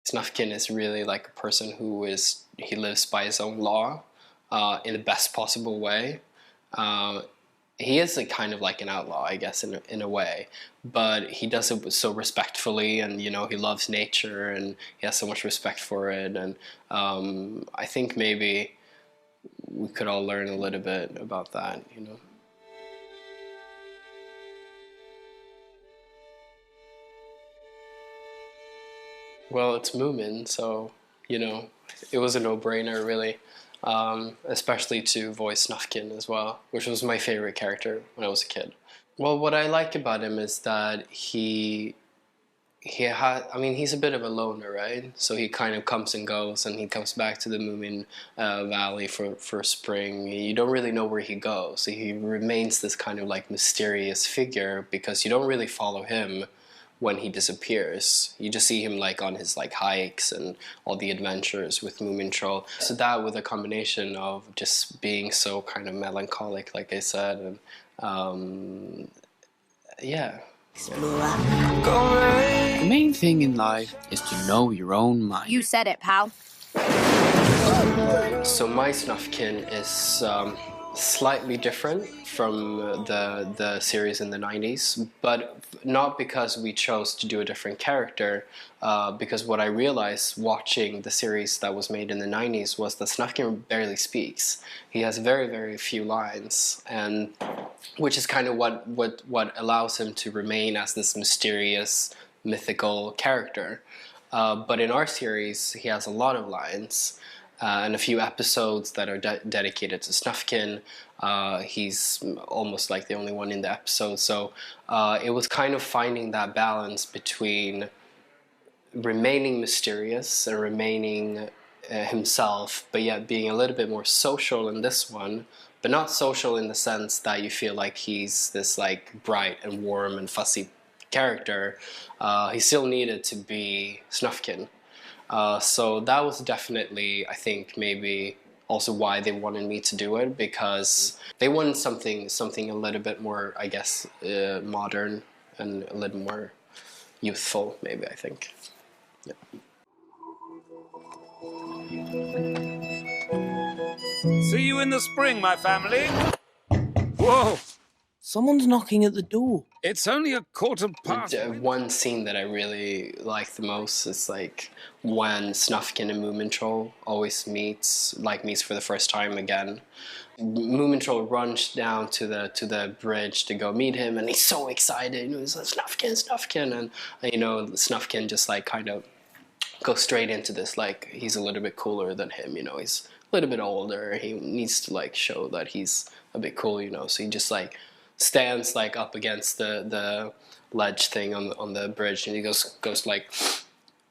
Snufkin is really like a person he lives by his own law in the best possible way. He is kind of like an outlaw, I guess, in a way, but he does it so respectfully, and he loves nature, and he has so much respect for it, and I think maybe we could all learn a little bit about that, Well, it's Moomin, so it was a no-brainer, really. Especially to voice Snufkin as well, which was my favorite character when I was a kid. Well, what I like about him is that he's a bit of a loner, right? So he kind of comes and goes, and he comes back to the Moomin Valley for spring. You don't really know where he goes. So he remains this kind of like mysterious figure because you don't really follow him when he disappears. You just see him like on his like hikes and all the adventures with Moomin Troll. So that, with a combination of just being so kind of melancholic, like I said, and yeah. The main thing in life is to know your own mind. You said it, pal. So my Snufkin is slightly different from the series in the 90s, but not because we chose to do a different character, because what I realized watching the series that was made in the 90s was that Snufkin barely speaks. He has very, very few lines, and which is kind of what allows him to remain as this mysterious, mythical character. But in our series, he has a lot of lines. And a few episodes that are dedicated to Snufkin. He's almost like the only one in the episode. So it was kind of finding that balance between remaining mysterious and remaining himself, but yet being a little bit more social in this one, but not social in the sense that you feel like he's this like bright and warm and fussy character. He still needed to be Snufkin. So that was definitely, I think, maybe also why they wanted me to do it, because they wanted something a little bit more, I guess, modern and a little more youthful, maybe, I think. Yeah. See you in the spring, my family. Whoa! Someone's knocking at the door. It's only 1:15. One scene that I really like the most is like when Snufkin and Moomin Troll always meets for the first time again. Moomin Troll runs down to the bridge to go meet him, and he's so excited. He's like, Snufkin, and Snufkin just like kind of goes straight into this, like he's a little bit cooler than him. He's a little bit older. He needs to like show that he's a bit cool. So he just like stands like up against the ledge thing on the bridge, and he goes like,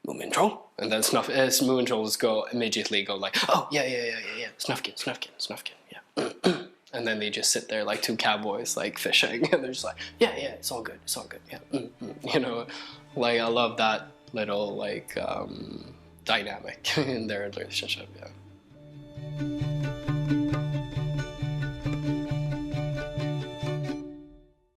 Moomin Troll, and then Moomin Trolls immediately go like, oh yeah, Snufkin, yeah. And then they just sit there like two cowboys like fishing, and they're just like, yeah, it's all good, yeah. Like I love that little like dynamic in their relationship, yeah.